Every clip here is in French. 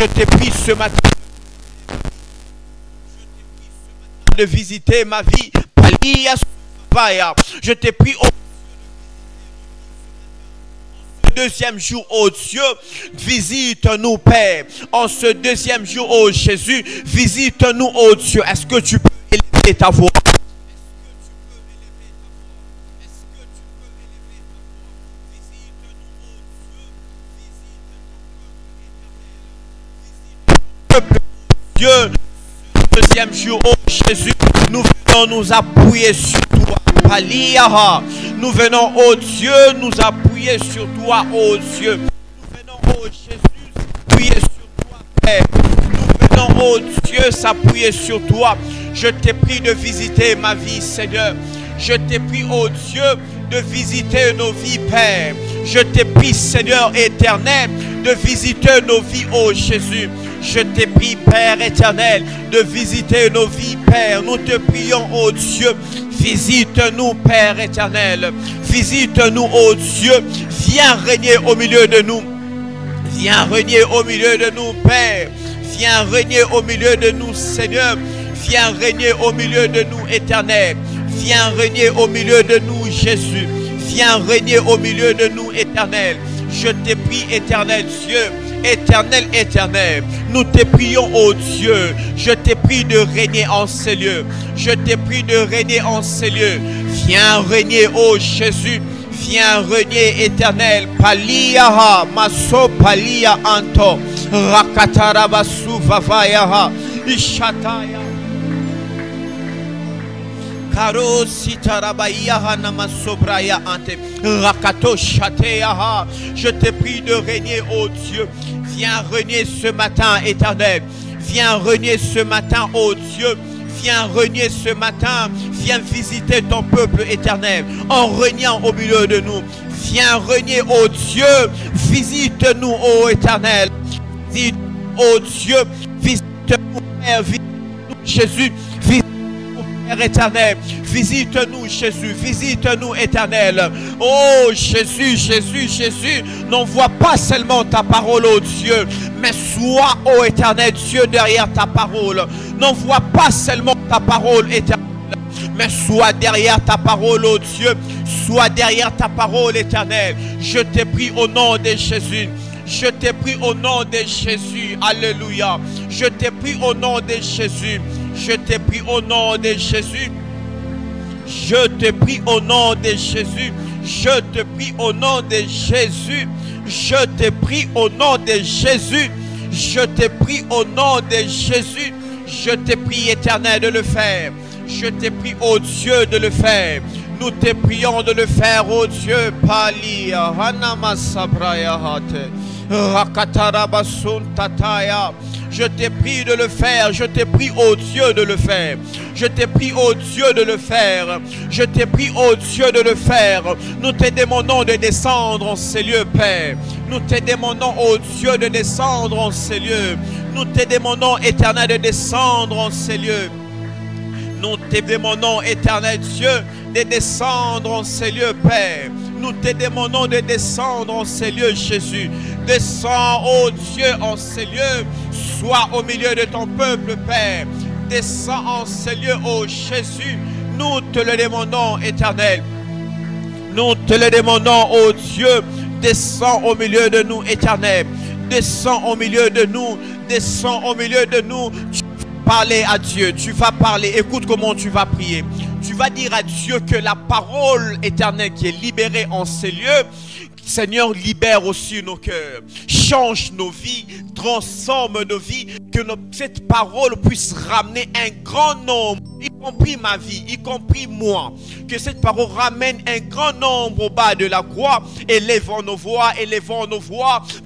te prie ce matin de visiter ma vie. Je te prie au deuxième jour, oh Dieu, visite-nous, Père. En ce deuxième jour, oh Jésus, visite-nous, oh Dieu. Est-ce que tu peux élever ta voix? Dieu, deuxième jour, oh Jésus, nous venons nous appuyer sur toi. Paliaha. Nous venons, oh Dieu, nous appuyer sur toi, oh Dieu. Nous venons, oh Jésus, s'appuyer sur toi, Père. Nous venons, oh Dieu, s'appuyer sur toi. Je t'ai pris de visiter ma vie, Seigneur. Je t'ai pris, oh Dieu, de visiter nos vies, Père. Je t'ai pris, Seigneur éternel, de visiter nos vies, oh Jésus. Je t'ai pris, Père éternel, de visiter nos vies, Père. Nous te prions, oh Dieu, visite-nous, Père éternel. Visite-nous, oh Dieu. Viens régner au milieu de nous. Viens régner au milieu de nous, Père. Viens régner au milieu de nous, Seigneur. Viens régner au milieu de nous, éternel. Viens régner au milieu de nous, Jésus. Viens régner au milieu de nous, éternel. Je te prie, éternel Dieu. Éternel, éternel, nous te prions, ô Dieu. Je te prie de régner en ces lieux. Je te prie de régner en ces lieux. Viens régner, ô Jésus. Viens régner, éternel. Paliaha, maso palia anto. Rakatarabasu vavayaha. Ishataya. Karo sitarabayaha namasobraya ante. Rakato shateyaha. Je te prie de régner, ô Dieu. Viens régner ce matin, éternel. Viens régner ce matin, ô Dieu. Viens régner ce matin. Viens visiter ton peuple éternel en régnant au milieu de nous. Viens régner, ô Dieu. Visite-nous, ô éternel. Visite, ô Dieu. Visite-nous, Père. Visite-nous, Jésus. Visite-nous, Père éternel. Visite-nous, Jésus. Visite-nous, éternel. Oh, Jésus, Jésus, Jésus. N'envoie pas seulement ta parole, ô Dieu, mais sois, ô éternel Dieu, derrière ta parole. N'envoie pas seulement ta parole, éternelle, mais sois derrière ta parole, ô Dieu. Sois derrière ta parole, éternelle. Je te prie au nom de Jésus. Je te prie au nom de Jésus. Alléluia. Je te prie au nom de Jésus. Je te prie au nom de Jésus. Je te prie au nom de Jésus. Je te prie au nom de Jésus. Je te prie au nom de Jésus. Je te prie au nom de Jésus. Je te prie, éternel, de le faire. Je te prie, ô Dieu, de le faire. Nous te prions de le faire, ô Dieu. Palia hanama sabraya hate. Rakatarabasun tataya. Je te prie de le faire. Je te prie, ô Dieu, de le faire. Je te prie, ô Dieu, de le faire. Je te prie, ô Dieu, de le faire. Nous te demandons de descendre en ces lieux, Père. Nous te demandons, ô Dieu, de descendre en ces lieux. Nous te demandons, éternel, de descendre en ces lieux. Nous te demandons, éternel Dieu, de descendre en ces lieux, Père. Nous te demandons de descendre en ces lieux, Jésus. Descends, ô Dieu, en ces lieux. Sois au milieu de ton peuple, Père. Descends en ces lieux, ô Jésus. Nous te le demandons, éternel. Nous te le demandons, ô Dieu. Descends au milieu de nous, éternel. Descends au milieu de nous. Descends au milieu de nous. Tu vas parler à Dieu. Tu vas parler. Écoute comment tu vas prier. Tu vas dire à Dieu que la parole éternelle qui est libérée en ces lieux, Seigneur, libère aussi nos cœurs, change nos vies, transforme nos vies, que cette parole puisse ramener un grand nombre, y compris ma vie, y compris moi, que cette parole ramène un grand nombre au bas de la croix. Élevons nos voix,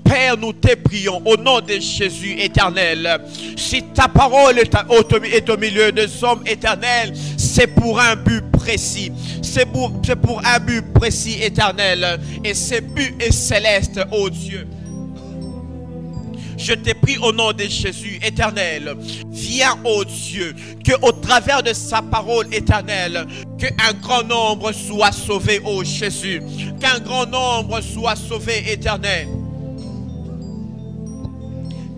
Père, nous te prions au nom de Jésus éternel. Si ta parole est au milieu des hommes éternels, c'est pour un but précis. C'est pour un but précis éternel. Et ce but est céleste, ô Dieu. Je te prie au nom de Jésus éternel. Viens, ô Dieu, que au travers de sa parole éternelle, qu'un grand nombre soit sauvé, ô Jésus. Qu'un grand nombre soit sauvé éternel.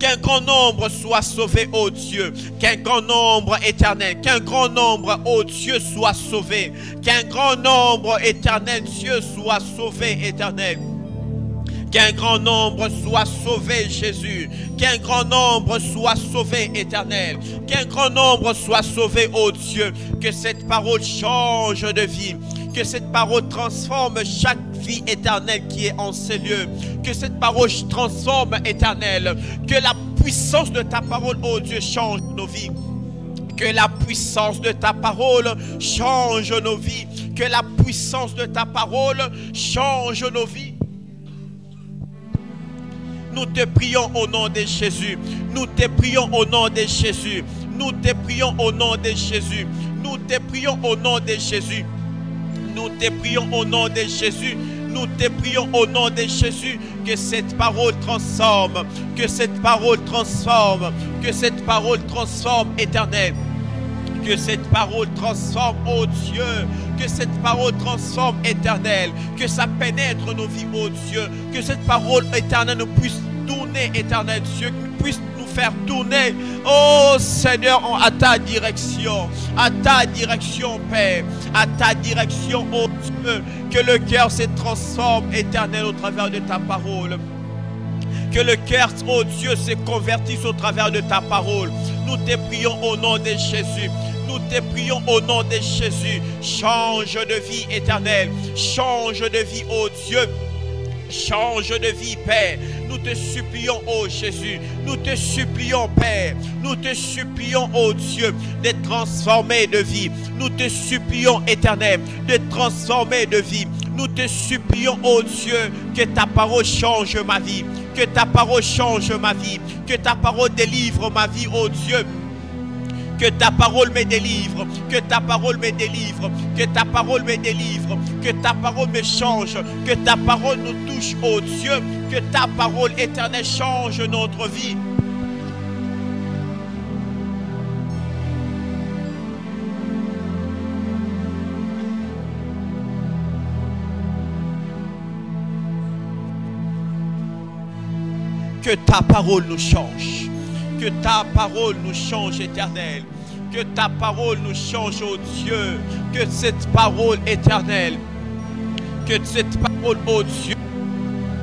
Qu'un grand nombre soit sauvé, ô Dieu. Qu'un grand nombre éternel, qu'un grand nombre, ô Dieu, soit sauvé. Qu'un grand nombre éternel, Dieu, soit sauvé, éternel. Qu'un grand nombre soit sauvé, Jésus. Qu'un grand nombre soit sauvé, éternel. Qu'un grand nombre soit sauvé, ô Dieu. Que cette parole change de vie. Que cette parole transforme chaque vie éternelle qui est en ces lieux. Que cette parole transforme, éternel. Que la puissance de ta parole, ô Dieu, change nos vies. Que la puissance de ta parole change nos vies. Que la puissance de ta parole change nos vies. Nous te prions au nom de Jésus. Nous te prions au nom de Jésus. Nous te prions au nom de Jésus. Nous te prions au nom de Jésus. Nous te prions au nom de Jésus. Nous te prions au nom de Jésus. Que cette parole transforme. Que cette parole transforme. Que cette parole transforme, éternel. Que cette parole transforme, ô Dieu. Que cette parole transforme, éternel. Que ça pénètre nos vies, ô Dieu. Que cette parole éternelle nous puisse tourner, éternel Dieu. Puisse nous faire tourner, ô Seigneur, à ta direction. À ta direction, Père. À ta direction, ô Dieu. Que le cœur se transforme, éternel, au travers de ta parole. Que le cœur, ô Dieu, se convertisse au travers de ta parole. Nous te prions au nom de Jésus. Nous te prions au nom de Jésus. Change de vie, éternelle. Change de vie, ô Dieu. Change de vie, Père. Nous te supplions, ô Jésus. Nous te supplions, Père. Nous te supplions, ô Dieu, d'être transformé de vie. Nous te supplions, éternel, d'être transformé de vie. Nous te supplions, ô Dieu, que ta parole change ma vie. Que ta parole change ma vie. Que ta parole délivre ma vie, ô Dieu. Que ta parole me délivre, que ta parole me délivre, que ta parole me délivre, que ta parole me change, que ta parole nous touche, ô Dieu, que ta parole éternelle change notre vie. Que ta parole nous change. Que ta parole nous change, éternel. Que ta parole nous change, ô Dieu. Que cette parole éternelle, que cette parole, ô Dieu,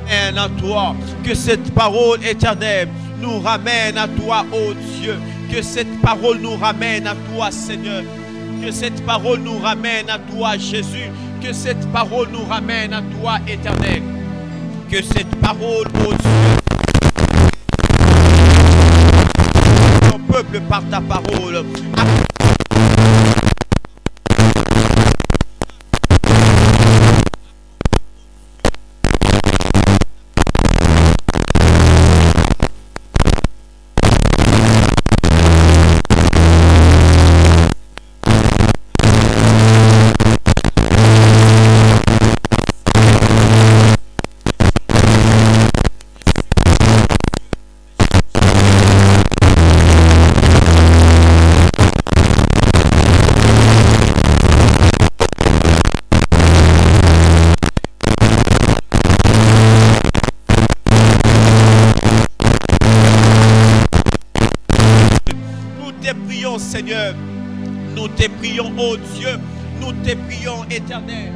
ramène à toi. Que cette parole éternelle nous ramène à toi, ô Dieu. Que cette parole nous ramène à toi, Seigneur. Que cette parole nous ramène à toi, Jésus. Que cette parole nous ramène à toi, éternel. Que cette parole, ô Dieu, peuple par ta parole. Seigneur, nous te prions, ô Dieu, nous te prions, éternel.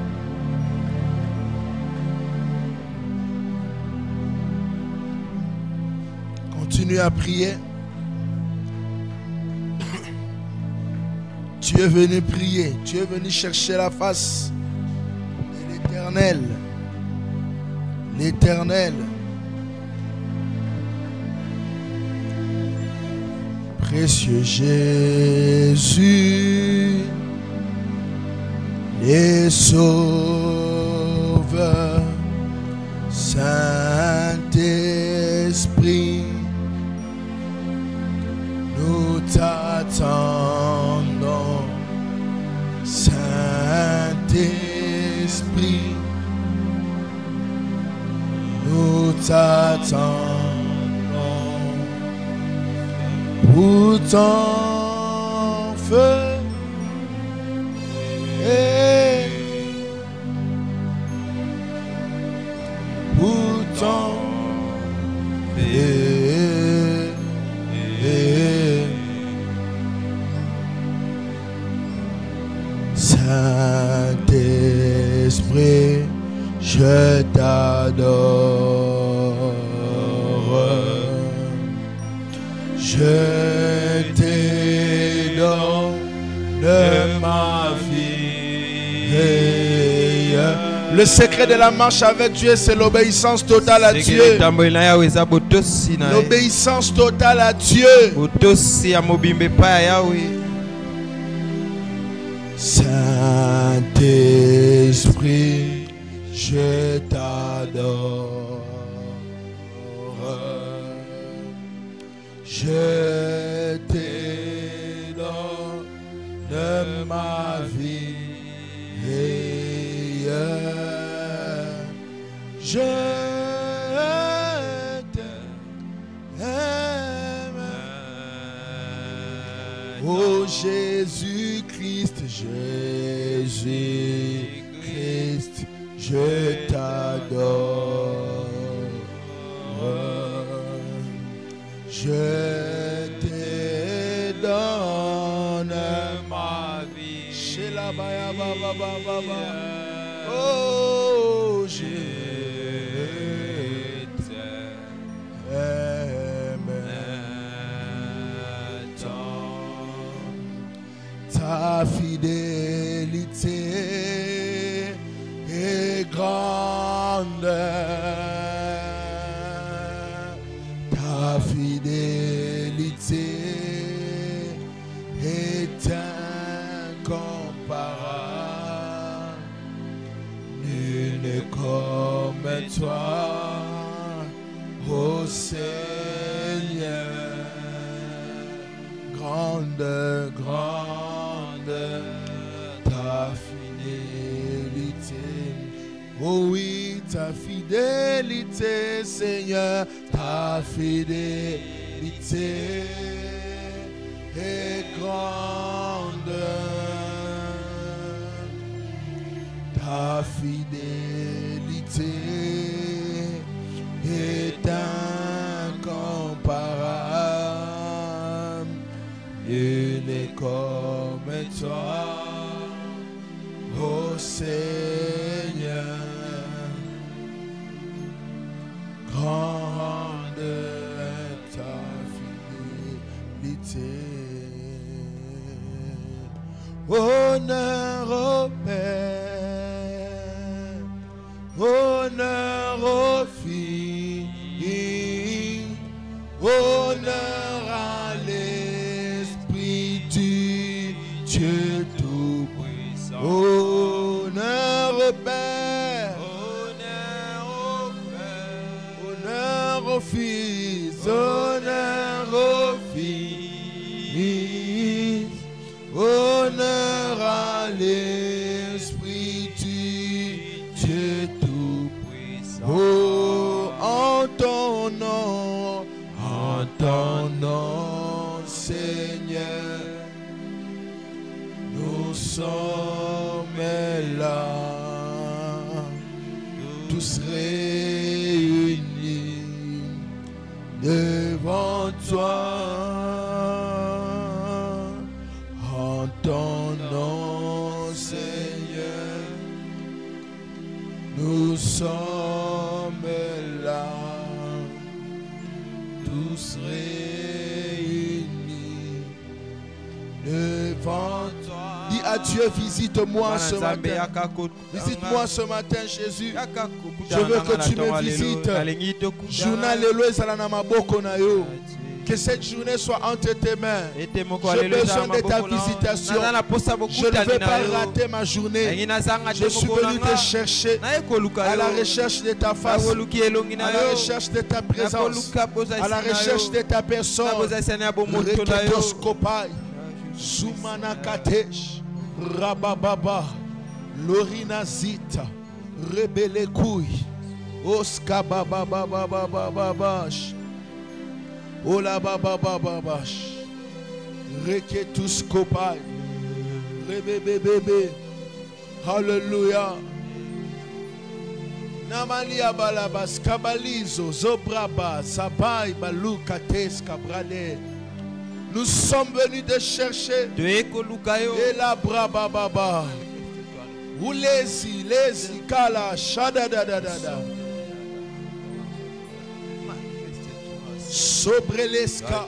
Continue à prier. Tu es venu prier, tu es venu chercher la face de l'Éternel. L'Éternel. Précieux Jésus, les sauveurs, Saint-Esprit, nous t'attendons, Saint-Esprit, nous t'attendons. Pour ton feu et pour ton feu Saint-Esprit, je t'adore. Je te donne ma vie. Le secret de la marche avec Dieu, c'est l'obéissance totale à Dieu. L'obéissance totale à Dieu. Saint-Esprit, je t'adore. Je te donne ma vie. Je t'aime. Oh Jésus-Christ, Jésus-Christ, je t'adore. Je te donne ma vie. Chez la baya baba baba. Oh, je t'aime tant. Ta fidélité est grande. Ta fidélité est incomparable. Nul n'est comme toi, ô Seigneur. Grande, grande ta fidélité. Oh oui, ta fidélité, Seigneur, ta fidélité est grande. Ta fidélité est incomparable. Nul n'est comme toi, ô Seigneur. Grande est ta fidélité. Honneur au Père, honneur au Fils, honneur à l'Esprit du Dieu Tout-Puissant. Honneur au Père, honneur au Fils, honneur au Fils, honneur à l'Esprit du Dieu Tout-Puissant. Oh, en ton nom, Seigneur, nous sommes là, tous réunis devant toi. En ton nom, Seigneur, nous sommes là, tous réunis devant toi. Dis à Dieu, visite-moi ce matin. Visite-moi ce matin, Jésus. Je veux que tu me visites. Journal Eloïsa na maboko na yo. Que cette journée soit entre tes mains. J'ai besoin de ta visitation. Je ne veux pas rater ma journée. Je suis venu te chercher à la recherche de ta face, à la recherche de ta présence, à la recherche de ta personne. Reketoskopai, Sumanakatesh, Rabababa, Lorinazita, Rebelekui, Oskabababababababash. Ola baba baba bash, reketus kopai, rebebebebe, hallelujah. Namalia balabas kabalizo zobraba sabai balukates kabrade. Nous sommes venus te chercher. Et la braba baba. Oulezi, lezi, kala, shada da da da da. Sobreleska.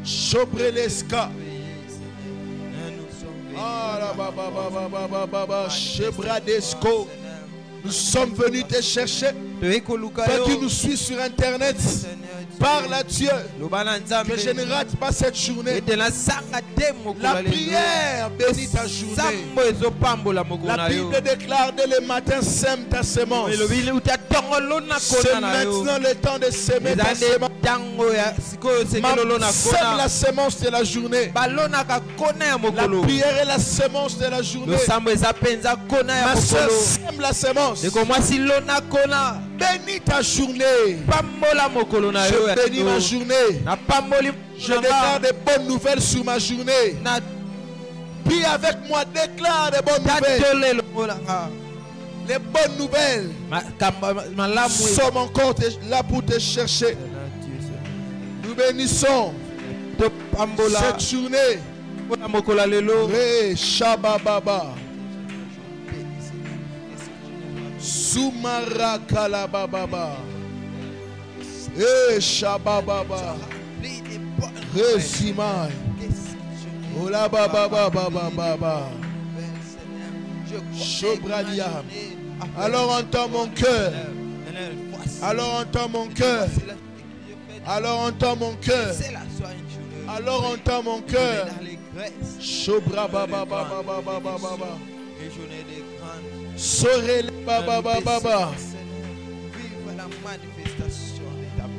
Sobreleska. Ah la ba ba ba ba ba ba ba ba. Chebradesco. Nous sommes venus te chercher. Toi qui nous suis sur internet, parle à Dieu que je ne rate pas cette journée. La prière bénit ta journée. La Bible déclare dès le matin, sème ta semence. C'est maintenant le temps de s'aimer ta semence. Sème la semence de la journée. La prière est la semence de la journée. Ma soeur, sème la semence. Bénis ta journée. Je bénis ma journée. Je déclare des bonnes nouvelles sur ma journée. Prie avec moi, déclare des bonnes nouvelles. Les bonnes nouvelles. Nous sommes encore là pour te chercher. Nous bénissons cette journée. Ré Shabababa. Soumara Kalababa. Eh Shabababa. Ré Simai. Ola Baba Baba Baba. Shobradia. Alors entends mon cœur. Alors entends mon cœur. Alors entends mon cœur. Alors entends mon cœur. Shobra Baba Baba Baba Baba. Sorel Baba Baba.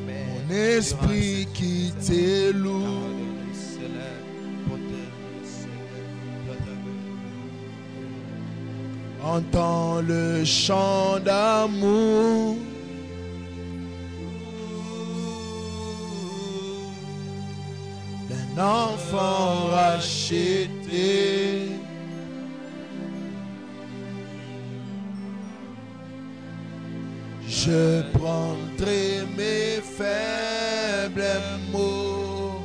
Mon esprit qui t'éloue. Entends le chant d'amour. D'un enfant racheté. Je prendrai mes faibles mots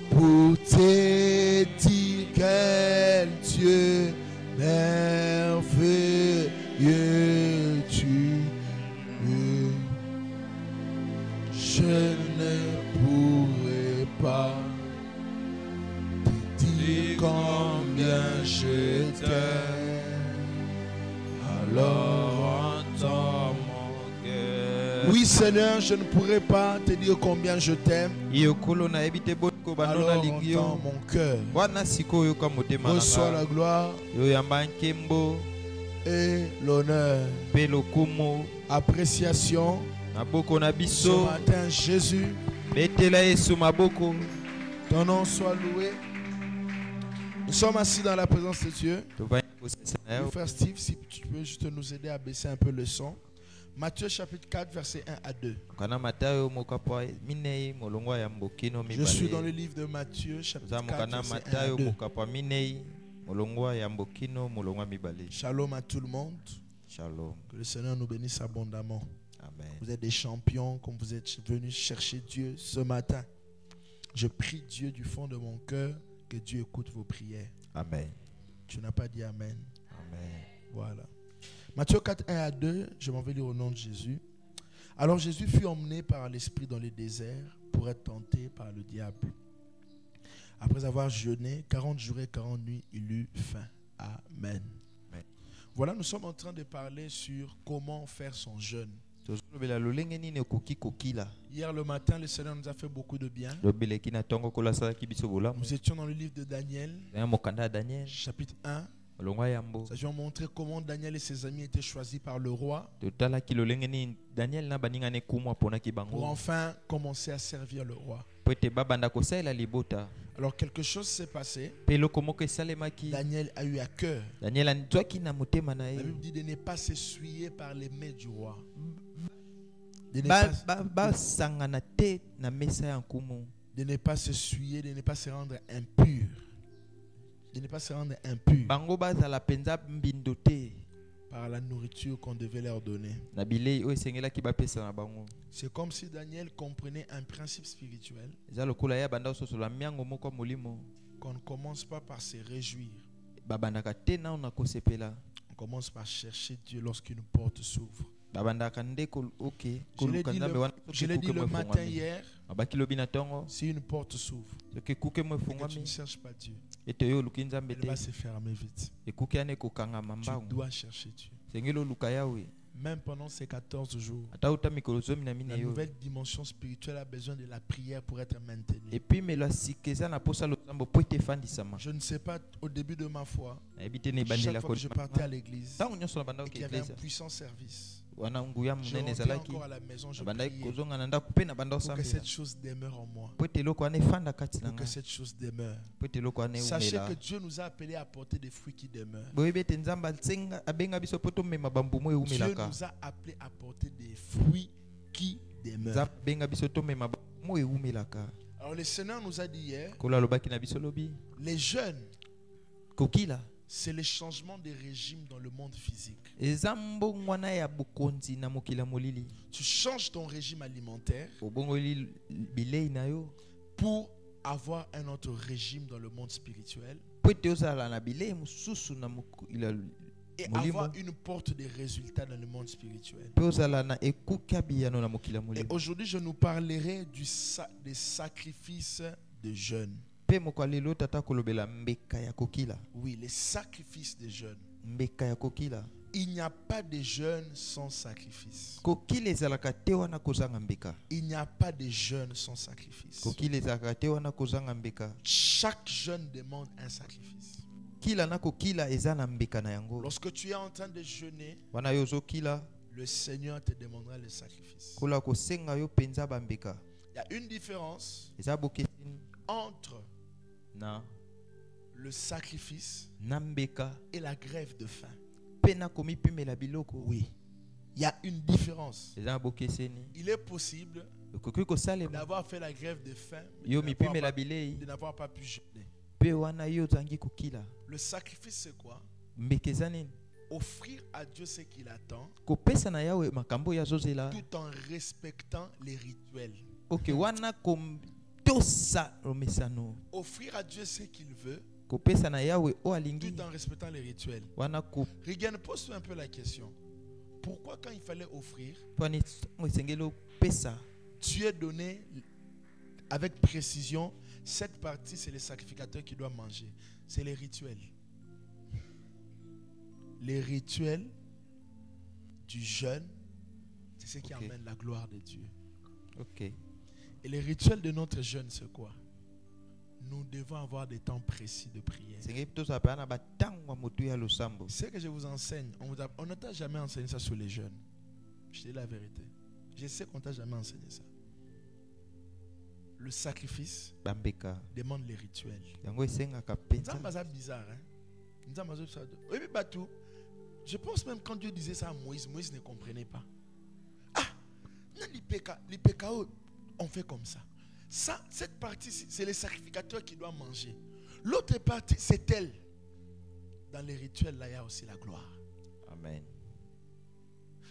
pour te dire quel Dieu merveilleux tu es. Je ne pourrai pas te dire combien je t'aime. Alors entends mon cœur. Oui Seigneur, je ne pourrai pas te dire combien je t'aime. Alors entends mon cœur. Reçois la gloire et l'honneur. Appréciation. Ce matin, Jésus, ton nom soit loué. Nous sommes assis dans la présence de Dieu. Frère Steve, si tu peux juste nous aider à baisser un peu le son. Matthieu chapitre 4, verset 1 à 2. Je suis dans le livre de Matthieu chapitre 4, verset 1 à 2. Shalom à tout le monde. Shalom. Que le Seigneur nous bénisse abondamment. Amen. Vous êtes des champions comme vous êtes venus chercher Dieu ce matin. Je prie Dieu du fond de mon cœur que Dieu écoute vos prières. Amen. Tu n'as pas dit Amen. Amen. Voilà. Matthieu 4, 1 à 2, je m'en vais lire au nom de Jésus. Alors Jésus fut emmené par l'Esprit dans le désert pour être tenté par le diable. Après avoir jeûné 40 jours et 40 nuits, il eut faim. Amen. Amen. Voilà, nous sommes en train de parler sur comment faire son jeûne. Hier le matin, le Seigneur nous a fait beaucoup de bien. Nous étions dans le livre de Daniel, chapitre 1. Nous avions montré comment Daniel et ses amis étaient choisis par le roi pour enfin commencer à servir le roi. Alors quelque chose s'est passé. Daniel a eu à cœur. La Bible dit de ne pas s'essuyer par les mains du roi. De ne pas s'essuyer, de ne pas se rendre impur. De ne pas se rendre impur par la nourriture qu'on devait leur donner. C'est comme si Daniel comprenait un principe spirituel qu'on ne commence pas par se réjouir. On commence par chercher Dieu lorsqu'une porte s'ouvre. Je l'ai dit le matin hier. Si une porte s'ouvre et que tu ne cherches pas Dieu, elle va se fermer vite. Tu dois chercher Dieu. Même pendant ces 14 jours, la nouvelle dimension spirituelle a besoin de la prière pour être maintenue. Je ne sais pas, au début de ma foi, chaque fois que je partais à l'église et qu'il y avait un puissant service, je rentrais encore à la maison, je priais pour que cette chose demeure en moi. Pour que cette chose demeure. Sachez que Dieu nous a appelés à porter des fruits qui demeurent. Dieu nous a appelés à porter des fruits qui demeurent. Alors le Seigneur nous a dit hier, les jeunes, c'est le changement de régime dans le monde physique. Tu changes ton régime alimentaire pour avoir un autre régime dans le monde spirituel et avoir une porte de résultats dans le monde spirituel. Et aujourd'hui, je nous parlerai des sacrifices de jeûne. Oui, les sacrifices des jeunes. Il n'y a pas de jeûne sans sacrifice. Il n'y a pas de jeûne sans sacrifice. Chaque jeûne demande un sacrifice. Lorsque tu es en train de jeûner, le Seigneur te demandera le sacrifice. Il y a une différence entre le sacrifice et la grève de faim. Oui, il y a une différence. Il est possible d'avoir fait la grève de faim mais de n'avoir pas pu jeûner. Le sacrifice, c'est quoi? Offrir à Dieu ce qu'il attend tout en respectant les rituels. Offrir à Dieu ce qu'il veut tout en respectant les rituels. Regarde, pose-toi un peu la question. Pourquoi quand il fallait offrir, Dieu donnait avec précision, cette partie c'est le sacrificateur qui doit manger. C'est les rituels. Les rituels du jeûne, c'est ce qui amène la gloire de Dieu. Et les rituels de notre jeûne, c'est quoi? Nous devons avoir des temps précis de prière. C'est ce que je vous enseigne. On ne t'a jamais enseigné ça sur les jeûnes. Je te dis la vérité. Je sais qu'on ne t'a jamais enseigné ça. Le sacrifice demande les rituels. C'est bizarre. Je pense même quand Dieu disait ça à Moïse, Moïse ne comprenait pas. Les pécados, on fait comme ça. Cette partie, c'est le sacrificateur qui doit manger. L'autre partie, c'est elle. Dans les rituels, là, il y a aussi la gloire. Amen.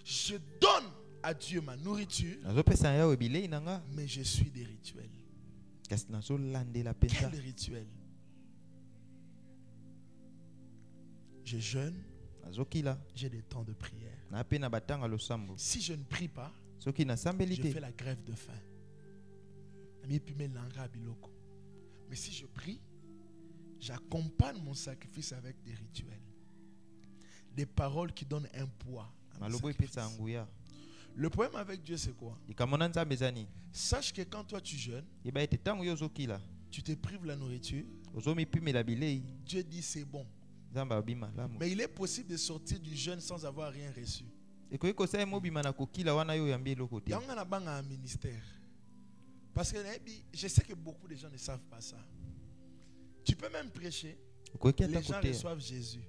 Je donne à Dieu ma nourriture, mais je suis des rituels. Quel rituel? Je jeûne, j'ai des temps de prière. Si je ne prie pas, je fais la grève de faim. Mais si je prie, j'accompagne mon sacrifice avec des rituels, des paroles qui donnent un poids à mon sacrifice. Le problème avec Dieu, c'est quoi? Sache que quand toi tu jeûnes, tu te prives la nourriture, Dieu dit c'est bon. Mais il est possible de sortir du jeûne sans avoir rien reçu. Il y a un ministère. Parce que je sais que beaucoup de gens ne savent pas ça. Tu peux même prêcher, les gens reçoivent Jésus.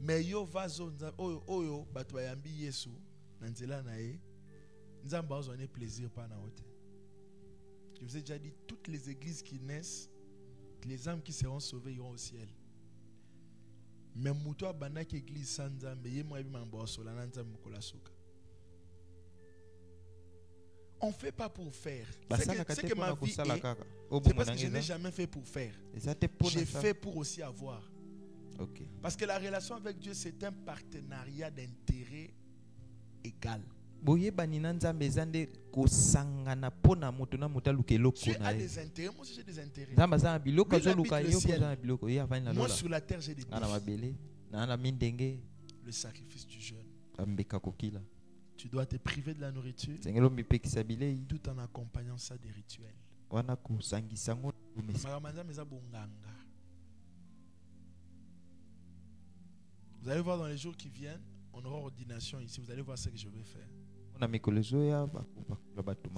Mais yo vazo oyo batubayambi Yesu nanzela nae nzamba ozone plaisir pas na hote. Je vous ai déjà dit, toutes les églises qui naissent, les âmes qui seront sauvées iront au ciel. Mais muto banaki église sans nzambe yemo ebi mambo sola na nzambe kola suka. On ne fait pas pour faire. C'est que ma vie est, c'est parce que je n'ai jamais fait pour faire. J'ai fait pour aussi avoir. Okay. Parce que la relation avec Dieu, c'est un partenariat d'intérêt égal. Dieu a des intérêts, moi aussi j'ai des intérêts. Moi sur la terre j'ai des défis. Le sacrifice du jeûne. Tu dois te priver de la nourriture tout en accompagnant ça des rituels. Vous allez voir dans les jours qui viennent, on aura ordination ici. Vous allez voir ce que je vais faire.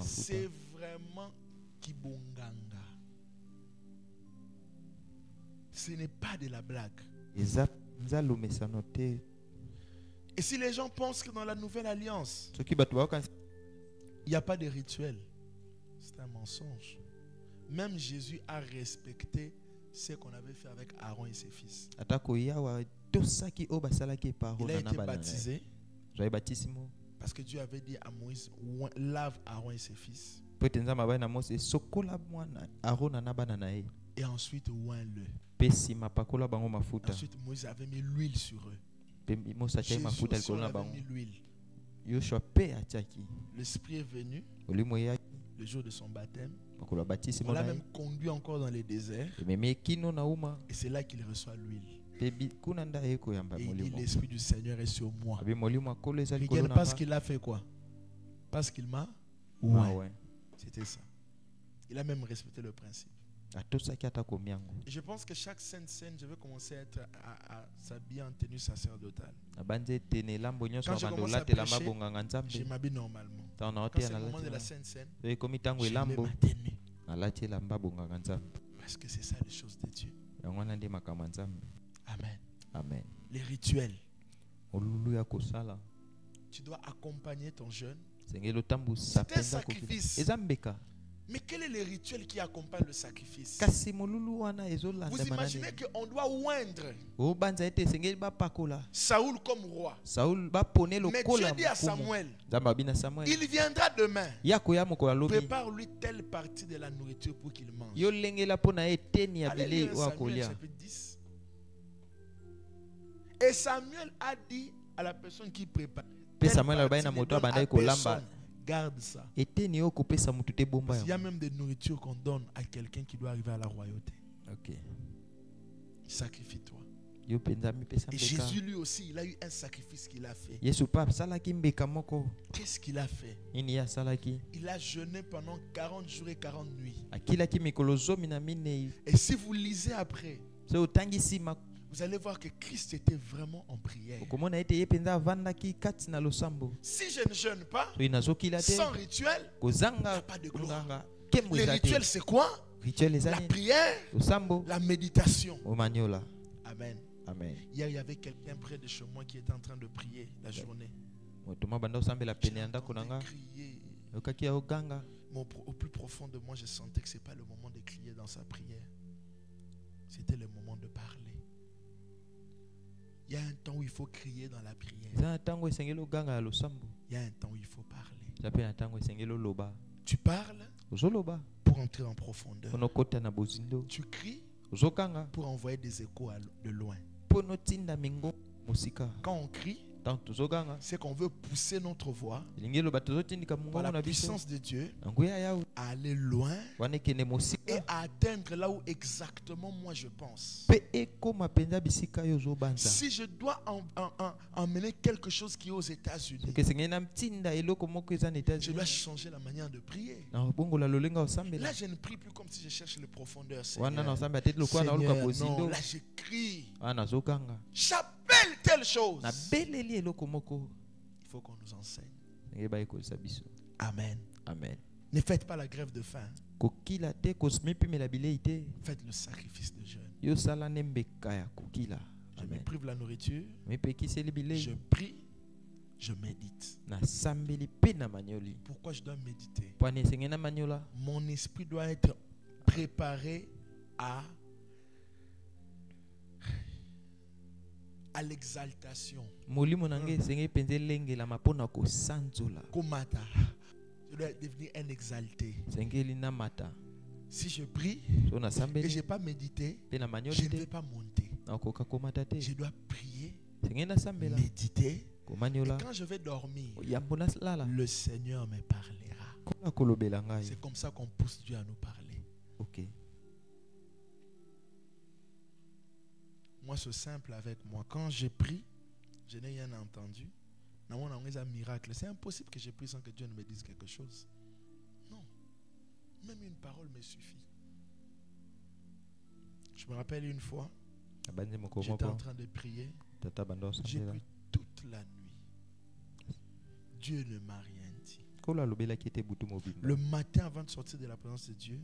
C'est vraiment Kibonganga. Ce n'est pas de la blague. Et si les gens pensent que dans la nouvelle alliance, il n'y a pas de rituel, c'est un mensonge. Même Jésus a respecté ce qu'on avait fait avec Aaron et ses fils. Il a été baptisé parce que Dieu avait dit à Moïse, lave Aaron et ses fils. Et ensuite, oint-le. Ensuite, Moïse avait mis l'huile sur eux. Jésus aussi avait mis l'huile. L'Esprit est venu le jour de son baptême. On l'a même conduit encore dans les déserts. Et c'est là qu'il reçoit l'huile. Et il dit, l'Esprit du Seigneur est sur moi. Regarde, parce qu'il a fait quoi? Parce qu'il m'a oint. C'était ça. Il a même respecté le principe. Et je pense que chaque sainte scène, je vais commencer à s'habiller en tenue sacerdotale. Quand je commence à prêcher, je m'habille normalement. Quand c'est le moment de la sainte scène, je mets ma tenue. Parce que c'est ça les choses de Dieu. Amen. Amen. Les rituels. Tu dois accompagner ton jeûne. C'est un sacrifice. Mais quel est le rituel qui accompagne le sacrifice? Vous imaginez qu'on doit oindre Saoul comme roi. Mais Dieu dit à Samuel, il viendra demain. Prépare-lui telle partie de la nourriture pour qu'il mange. Allez, Samuel, chapitre 10. Et Samuel a dit à la personne qui prépare, garde ça. Parce qu'il y a même des nourritures qu'on donne à quelqu'un qui doit arriver à la royauté. Okay. Sacrifie-toi. Et Jésus lui aussi, il a eu un sacrifice qu'il a fait. Qu'est-ce qu'il a fait? Il a jeûné pendant 40 jours et 40 nuits. Et si vous lisez après, vous allez voir que Christ était vraiment en prière. Si je ne jeûne pas, sans rituel, il n'y a pas de gloire. Le rituel, c'est quoi? La prière, la méditation. Amen. Amen. Hier, il y avait quelqu'un près de chez moi qui était en train de prier la journée. Crier. Mais au plus profond de moi, je sentais que ce n'est pas le moment de crier dans sa prière. C'était le moment de parler. Il y a un temps où il faut crier dans la prière. Il y a un temps où il faut parler. Tu parles pour entrer en profondeur. Tu cries pour envoyer des échos de loin. Quand on crie, c'est qu'on veut pousser notre voix par la puissance de Dieu à aller loin et à atteindre là où exactement moi je pense. Si je dois emmener quelque chose qui est aux États-Unis, je dois changer la manière de prier. Là, je ne prie plus comme si je cherche les profondeurs. Seigneur, non, là je crie. J'appelle telle chose. Il faut qu'on nous enseigne. Amen. Amen. Ne faites pas la grève de faim. Faites le sacrifice de jeûne. Je me prive la nourriture. Je prie. Je médite. Pourquoi je dois méditer? Mon esprit doit être préparé à l'exaltation. Komata. Je dois devenir un exalté. Si je prie et je n'ai pas médité, je ne vais pas monter. Je dois prier, méditer. Et quand je vais dormir, le Seigneur me parlera. C'est comme ça qu'on pousse Dieu à nous parler. Ok. Moi, c'est simple avec moi. Quand je prie, je n'ai rien entendu. C'est un miracle. C'est impossible que je prie sans que Dieu ne me dise quelque chose. Non. Même une parole me suffit. Je me rappelle une fois, j'étais en train de prier. J'ai prié toute la nuit. Dieu ne m'a rien dit. Le matin, avant de sortir de la présence de Dieu,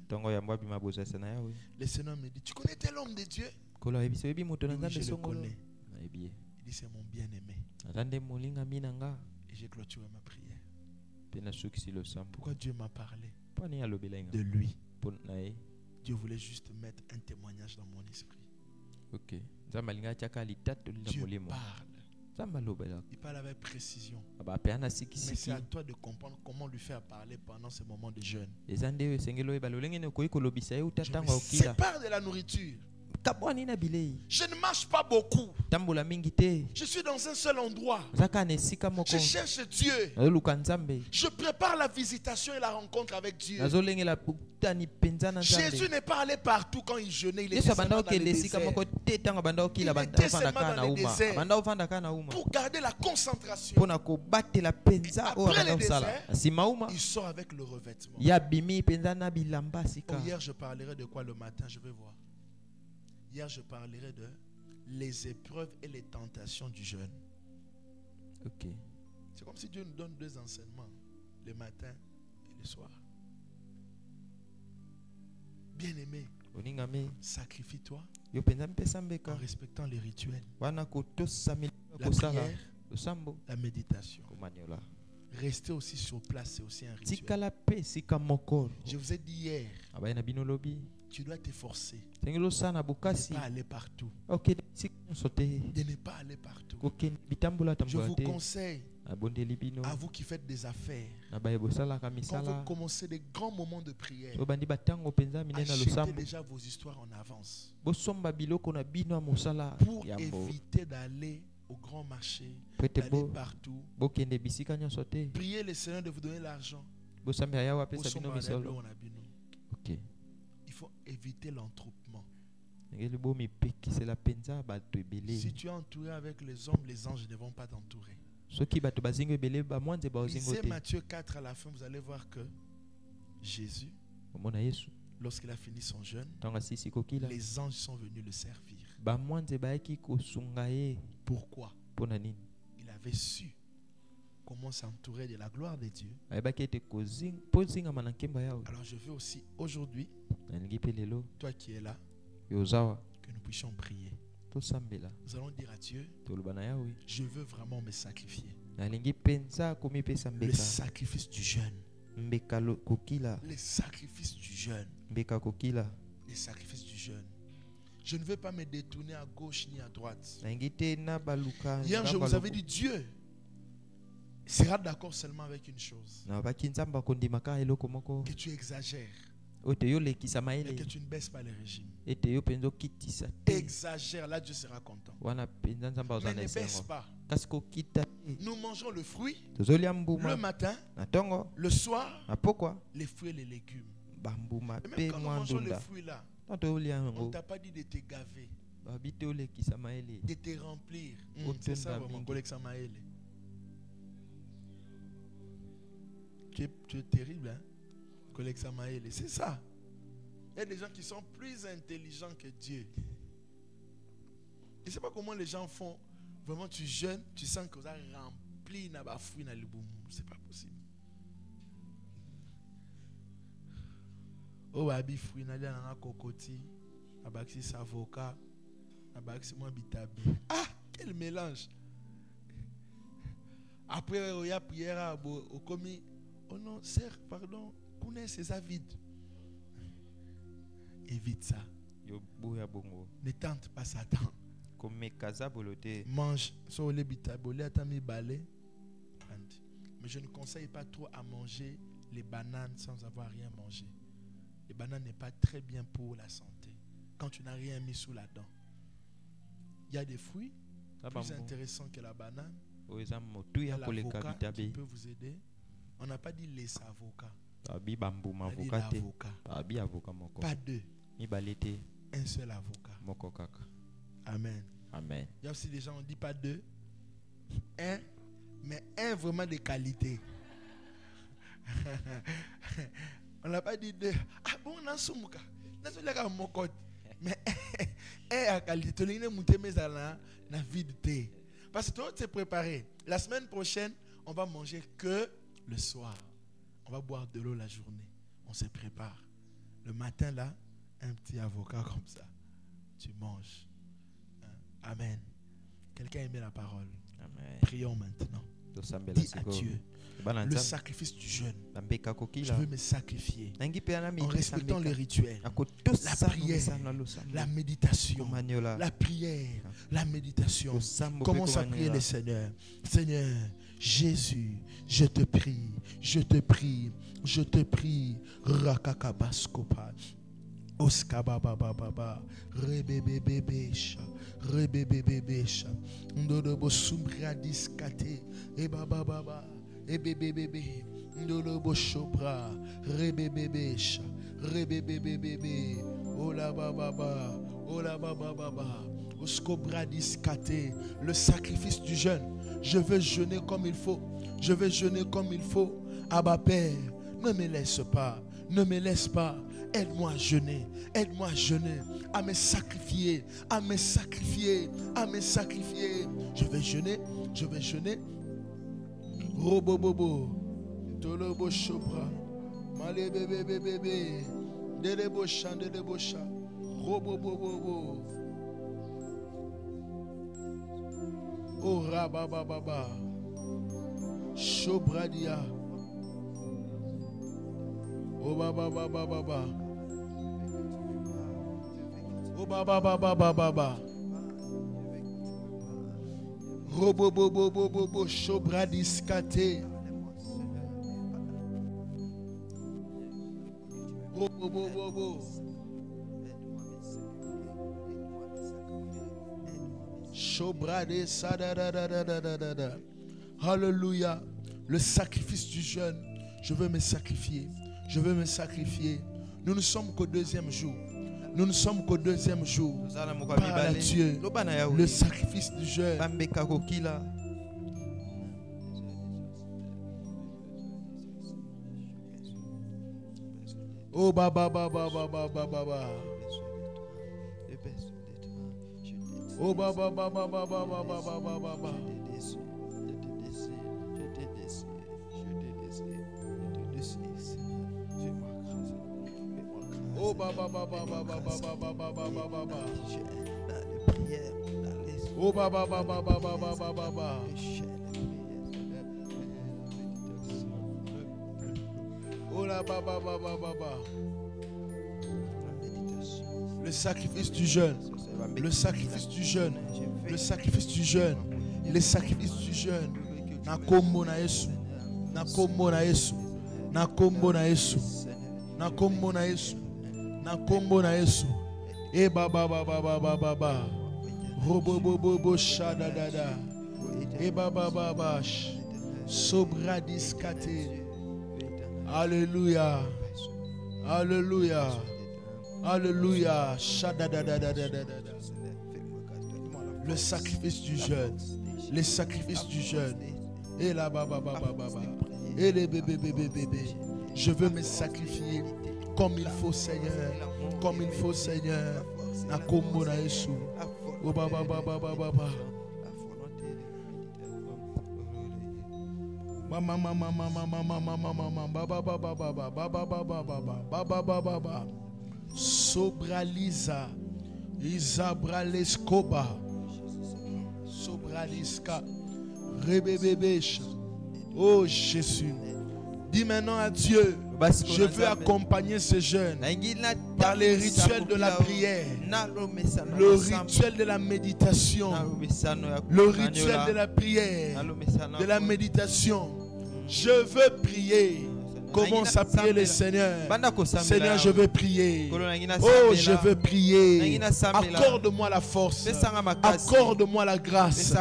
le Seigneur me dit, tu connais tel homme de Dieu? Oui, je le connais. Il dit, c'est mon bien-aimé. Et j'ai clôturé ma prière. Pourquoi Dieu m'a parlé de lui? Dieu voulait juste mettre un témoignage dans mon esprit. Okay. Dieu parle. Il parle avec précision. Mais c'est à toi de comprendre comment lui faire parler pendant ce moment de jeûne. Je me sépare de la nourriture. Je ne marche pas beaucoup. Je suis dans un seul endroit. Je cherche Dieu. Je prépare la visitation et la rencontre avec Dieu. Jésus n'est pas allé partout quand il jeûnait. Il était seulement dans le désert. Pour garder la concentration. Après le désert, il sort avec le revêtement. Hier, je parlerai de quoi le matin? Je vais voir. Hier, je parlerai de les épreuves et les tentations du jeûne. Ok. C'est comme si Dieu nous donne deux enseignements, le matin et le soir. Bien-aimé, sacrifie-toi en respectant les rituels. La prière, la méditation. Rester aussi sur place, c'est aussi un rituel. Je vous ai dit hier, tu dois t'efforcer de ne pas aller partout. De ne pas aller partout. Je vous conseille, à vous qui faites des affaires, quand vous commencez des grands moments de prière, achetez déjà vos histoires en avance pour éviter d'aller au grand marché, d'aller partout. Priez le Seigneur de vous donner l'argent. Il faut éviter l'entroupement. Si tu es entouré avec les hommes, les anges ne vont pas t'entourer. Lisez Matthieu 4 à la fin, vous allez voir que Jésus, lorsqu'il a fini son jeûne, les anges sont venus le servir. Pourquoi? Il avait su comment s'entourer de la gloire de Dieu. Alors je veux aussi aujourd'hui, toi qui es là, que nous puissions prier. Nous allons dire à Dieu, je veux vraiment me sacrifier. Le sacrifice du jeûne. Les sacrifices du jeûne. Les sacrifices du jeûne. Je ne veux pas me détourner à gauche ni à droite. Hier, je vous avais dit, Dieu sera d'accord seulement avec une chose. Que tu exagères. Et que tu ne baisses pas le régime. Exagère, là Dieu sera content. Mais ne baisse pas. Nous mangeons le fruit le matin, le soir, les fruits et les légumes. Et même quand nous mangeons les fruits là, on ne t'a pas dit de te gaver, de te remplir. C'est ça mon collègue Samaël. Tu es terrible, hein? Collègue Samaël, c'est ça. Il y a des gens qui sont plus intelligents que Dieu. Je ne sais pas comment les gens font. Vraiment, tu jeûnes, tu sens que vous avez rempli na fruit na le boum. C'est pas possible. Oh, abi fruit na la kokoti, abaxi savoka, abaxi moi bitabi. Ah, quel mélange! Après, il y a prière au commis. Oh non, sœur, pardon, connais ces avides. Évite ça. Ne tente pas Satan. Mange. Mais je ne conseille pas trop à manger les bananes sans avoir rien mangé. Les bananes n'est pas très bien pour la santé quand tu n'as rien mis sous la dent. Il y a des fruits plus intéressants que la banane. Il y a l'avocat qui peut vous aider. On n'a pas dit les avocats. On a dit l'avocat. Pas deux. Un seul avocat. Amen. Amen. Il y a aussi des gens, on ne dit pas deux. Un, mais un vraiment de qualité. On n'a pas dit deux. Ah bon, on a soumuka. Mais un à qualité. On a monté mes alans na vide. Parce que toi, tu es préparé. La semaine prochaine, on va manger que le soir. On va boire de l'eau la journée. On se prépare. Le matin, là, un petit avocat comme ça. Tu manges. Amen. Quelqu'un aimait la parole. Amen. Prions maintenant. Dis à Dieu le sacrifice du jeûne. Je veux me sacrifier en respectant le rituel, la prière, la méditation, la prière, la méditation. Commence à prier le Seigneur. Seigneur Jésus, je te prie, je te prie, je te prie. Rakakabaskopa. Oskababababa, rebebebebesha, rebebebebesha, ndodobo sumbradiskate, ebabababa, ebebebebe, ndodobo shobra, rebebebesha, rebebebebebe, ola bababa, oskobradiskate, le sacrifice du jeûne. Je veux jeûner comme il faut, je veux jeûner comme il faut. Abba Père, ne me laisse pas, ne me laisse pas. Aide-moi à jeûner, aide-moi à jeûner, à me sacrifier, à me sacrifier, à me sacrifier. Je vais jeûner, je vais jeûner. Robobobo, tolobo chopra, malé bébé bébé, dedebosha, robobobo, oh rabababa, chobradia. Oh baba baba baba. Oh baba baba baba. Robo bobo bobo bobo chobradiskate. Robo bobo bobo. Chobrade sadadadadadada. Alléluia. Le sacrifice du jeûne. Je veux me sacrifier. Je veux me sacrifier. Nous ne sommes qu'au deuxième jour. Nous ne sommes qu'au deuxième jour. Parle à Dieu. Le sacrifice du jeûne. Oh baba baba baba baba. Oh baba baba baba baba baba. Oh baba baba baba baba baba baba. Oh baba baba baba baba baba. Oh la baba baba baba. Le sacrifice du jeûne. Le sacrifice du jeûne. Le sacrifice du jeûne. Le sacrifice du jeûne. Nakombo na Yesu. Nakombo na Yesu. Nakombo na Yesu. Nakombo na Yesu. Nakombo na Yesu. E baba baba baba baba. Robo bobo bo shada dada. E baba baba. Sobradiskate. Alléluia. Alléluia. Alléluia. Shada dada dada dada. Le sacrifice du jeûne. Les sacrifices du jeûne. Et la baba baba baba. Et les bébés bébés bébés. Je veux me sacrifier comme il faut, Seigneur. Comme il faut, Seigneur. Nakombo na Yesu. Oh baba baba baba baba. Mama mama mama mama mama mama baba baba baba baba baba baba baba baba baba. Sobraliza. Izabraleskoba. Sobraliska. Rebebebesha. Oh Jésus. Dis maintenant à Dieu. Je veux accompagner ces jeunes par les rituels de la prière, le rituel de la méditation, le rituel de la prière, de la méditation. Je veux prier Commence à prier le Seigneur. Seigneur, je veux prier. Oh, je veux prier. Accorde-moi la force. Accorde-moi la grâce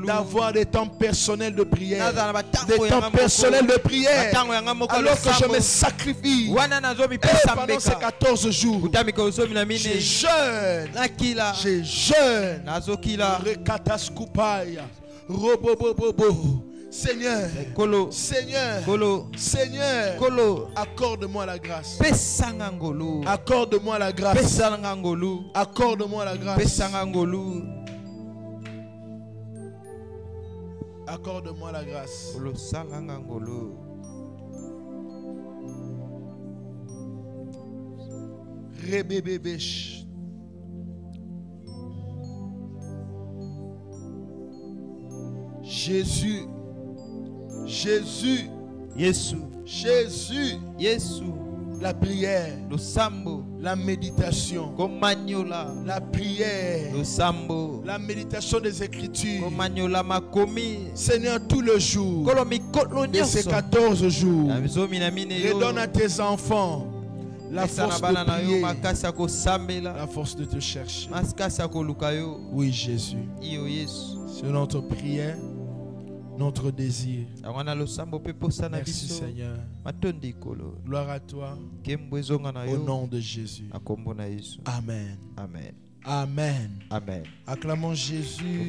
d'avoir des temps personnels de prière. Des temps personnels de prière. Alors que je me sacrifie. Et pendant ces 14 jours, j'ai jeûne. J'ai jeûne. Rekataskupaya. Robobobobo. Seigneur, Seigneur, accorde-moi la grâce. Accorde-moi la grâce. Accorde-moi la grâce. Accorde-moi la grâce. Rebébébéch. Jésus. Jésus, Jésus, la prière, la méditation, la prière, la méditation des Écritures, Seigneur, tout le jour de ces 14 jours, redonne à tes enfants la force de prier, la force de te chercher. Oui, Jésus, c'est notre prière, notre désir. Merci Seigneur. Gloire à toi. Au nom de Jésus. Amen. Amen. Amen. Amen. Acclamons Jésus.